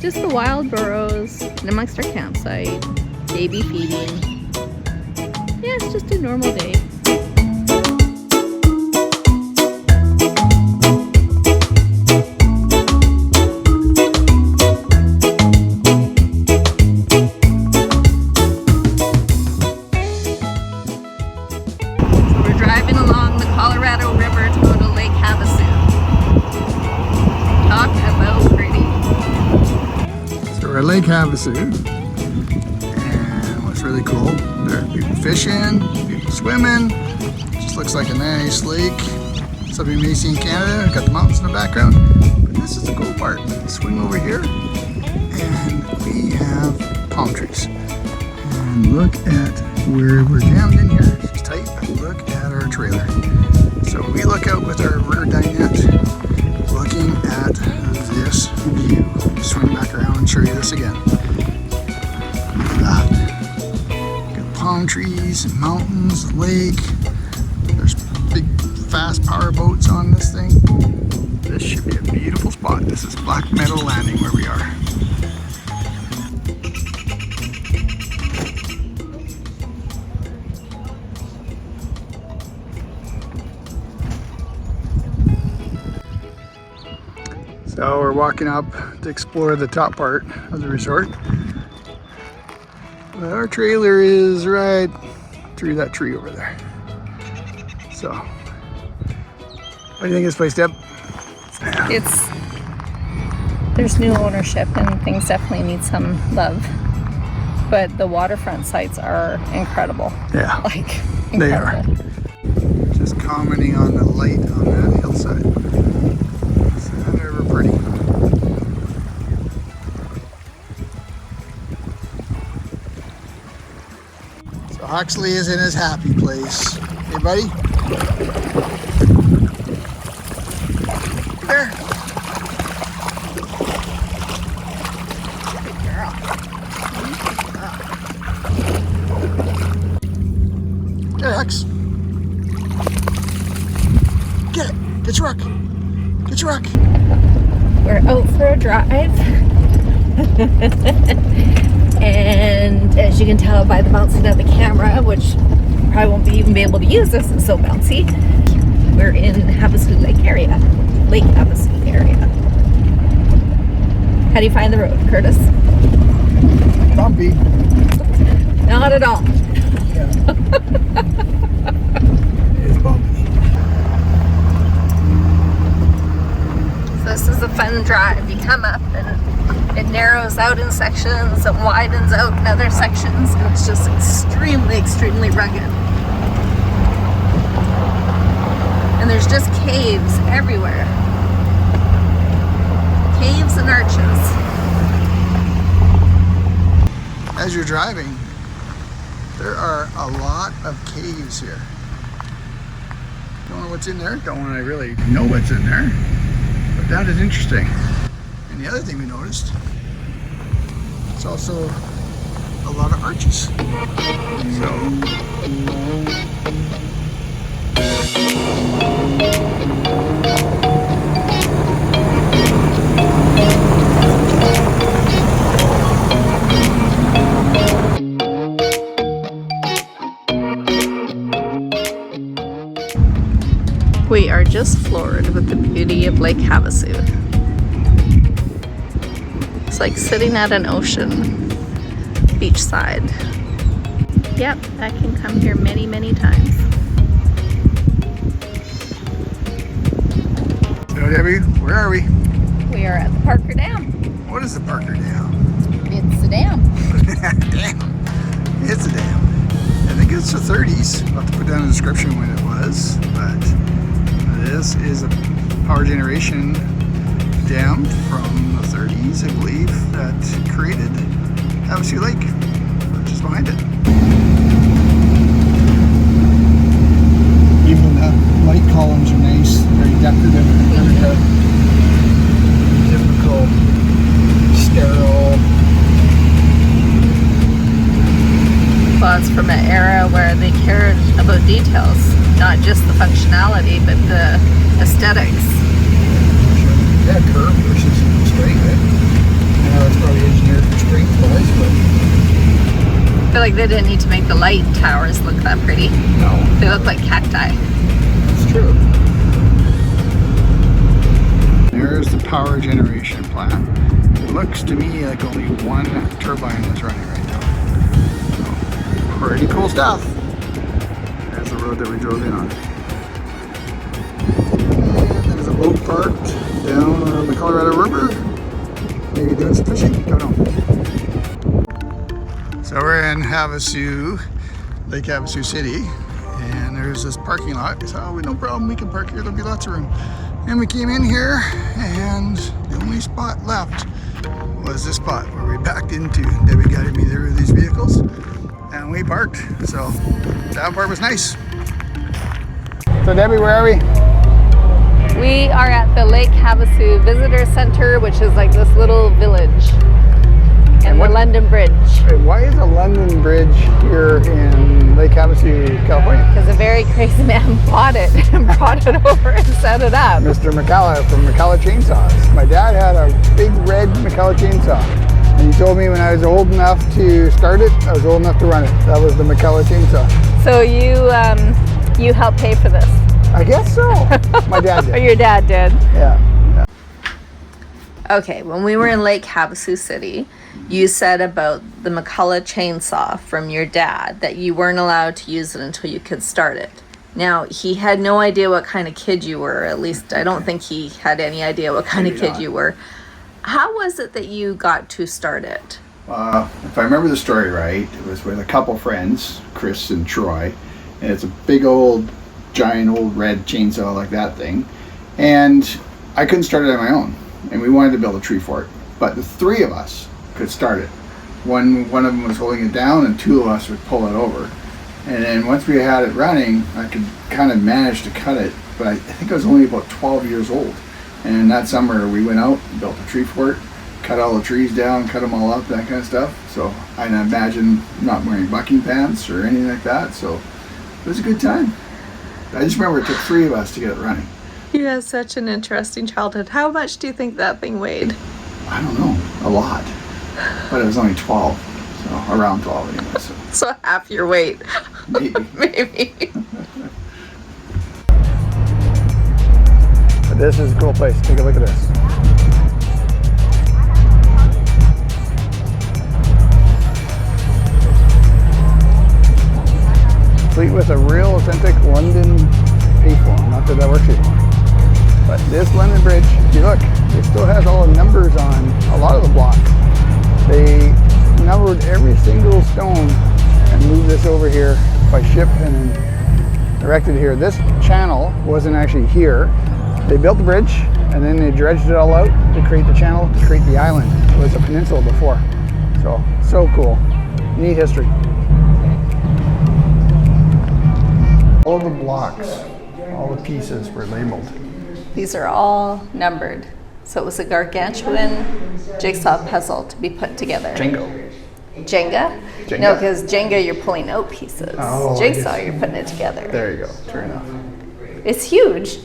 Just the wild burros in amongst our campsite, baby feeding. Yeah, it's just a normal day. Lake Havasu, and what's really cool, there are people fishing, people swimming. Just looks like a nice lake. Something you may see in Canada. Got the mountains in the background, but this is the cool part. Swing over here, and we have palm trees. And look at where we're jammed in here. It's tight, but look at our trailer. So we look out with our rear dinette, looking at this view. Swing back around and show you this again. Look at that. Got palm trees, mountains, lake. There's big fast power boats on this thing. This should be a beautiful spot. This is Black Meadow Landing where we are. So we're walking up to explore the top part of the resort. But our trailer is right through that tree over there. So, what do you think of this place, Deb? There's new ownership and things definitely need some love. But the waterfront sites are incredible. Yeah, like incredible. They are. Just commenting on the light on that hillside. Pretty. So Huxley is in his happy place. Hey buddy? There. Good girl. There, Hux. Get it. Get your rock. Get your rock. We're out for a drive. And as you can tell by the bouncing of the camera, which probably won't even be able to use this, it's so bouncy. We're in Havasu Lake area. Lake Havasu area. How do you find the road, Curtis? Bumpy. Not at all. Yeah. It is bumpy. This is a fun drive. You come up and it narrows out in sections and widens out in other sections, and it's just extremely, extremely rugged. And there's just caves everywhere. Caves and arches. As you're driving, there are a lot of caves here. Don't know what's in there. Don't want to really know what's in there. But that is interesting. And the other thing we noticed, it's also a lot of arches. We are just floored with the beauty of Lake Havasu. It's like sitting at an ocean beachside. Yep, I can come here many, many times. So Debbie, where are we? We are at the Parker Dam. What is the Parker Dam? It's a dam. Damn, it's a dam. I think it's the 30s. I'll have to put down a description when it was, but this is a power generation dam from the 30s, I believe, that created Havasu Lake, which is behind it. Even the light columns are nice, very decorative, very typical sterile. Well, it's from an era where they cared about details, not just the functionality, but the aesthetics. Yeah, curve versus straight, right? You know, it's feel like they didn't need to make the light towers look that pretty. No. They look like cacti. It's true. There's the power generation plant. It looks to me like only one turbine is running right now. So, pretty cool stuff. There's the road that we drove in on. And there's a boat parked down the Colorado River. Maybe doing some fishing, don't know. So we're in Havasu, Lake Havasu City, and there's this parking lot. We thought, oh, no problem, we can park here, there'll be lots of room. And we came in here, and the only spot left was this spot where we backed into. Debbie guided me there with these vehicles, and we parked. So that part was nice. So Debbie, where are we? We are at the Lake Havasu Visitor Center, which is like this little village. And the London Bridge. Why is a London Bridge here in Lake Havasu, California? Because a very crazy man bought it and brought it over and set it up. Mr. McCullough from McCullough Chainsaws. My dad had a big red McCullough chainsaw. And he told me when I was old enough to start it, I was old enough to run it. That was the McCullough chainsaw. So you helped pay for this? I guess so. My dad did. Or your dad did? Yeah. Okay, when we were in Lake Havasu City, you said about the McCullough chainsaw from your dad that you weren't allowed to use it until you could start it. Now, he had no idea what kind of kid you were. At least I don't think he had any idea what kind of kid you were. How was it that you got to start it? If I remember the story right, it was with a couple friends, Chris and Troy, and it's a big old, giant old red chainsaw like that thing. And I couldn't start it on my own. And we wanted to build a tree fort, but the three of us could start it. One of them was holding it down, and two of us would pull it over. And then once we had it running, I could kind of manage to cut it, but I think I was only about 12 years old. And that summer we went out, built a tree fort, cut all the trees down, cut them all up, that kind of stuff. So I imagine not wearing bucking pants or anything like that. So it was a good time. I just remember it took three of us to get it running. You had such an interesting childhood. How much do you think that thing weighed? I don't know, a lot. But it was only 12, so around 12 anyway. So half your weight. Maybe. Maybe. But this is a cool place. Take a look at this. Complete with a real authentic London payphone. Not that works anymore. But this London Bridge, if you look, it still has all the numbers on a lot of the blocks. They numbered every single stone and moved this over here by ship and then erected here. This channel wasn't actually here. They built the bridge and then they dredged it all out to create the channel, to create the island. It was a peninsula before. So cool. Neat history. All the blocks, all the pieces were labeled. These are all numbered. So it was a gargantuan jigsaw puzzle to be put together. Jenga? No, because Jenga you're pulling out pieces. Oh, Jigsaw you're putting it together. There you go, true enough. It's huge.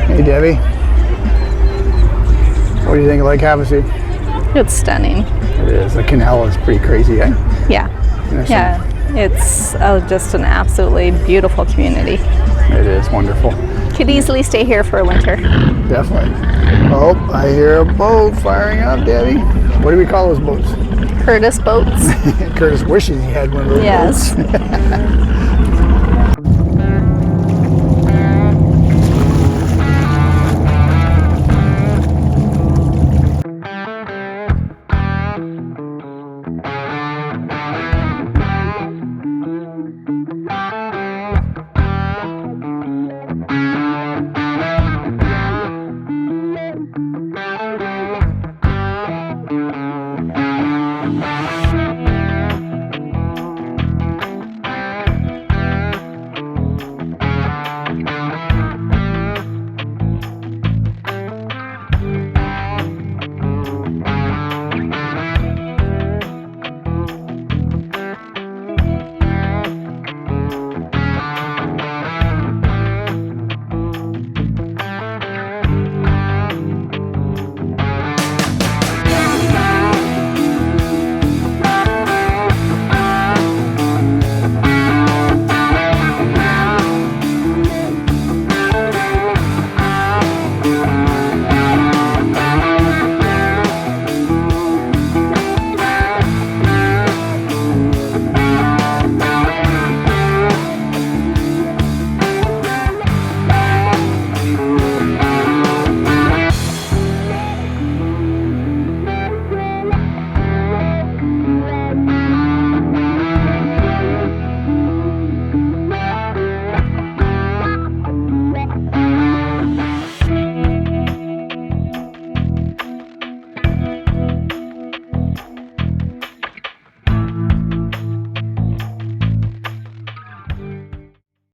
Hey Debbie. What do you think of Lake Havasu? It's stunning. It is. The canal is pretty crazy, eh? Yeah. It's just an absolutely beautiful community. It is wonderful. Could easily stay here for a winter. Definitely. Oh, I hear a boat firing up, Debbie. What do we call those boats? Curtis boats. Curtis wishes he had one of those yes. boats.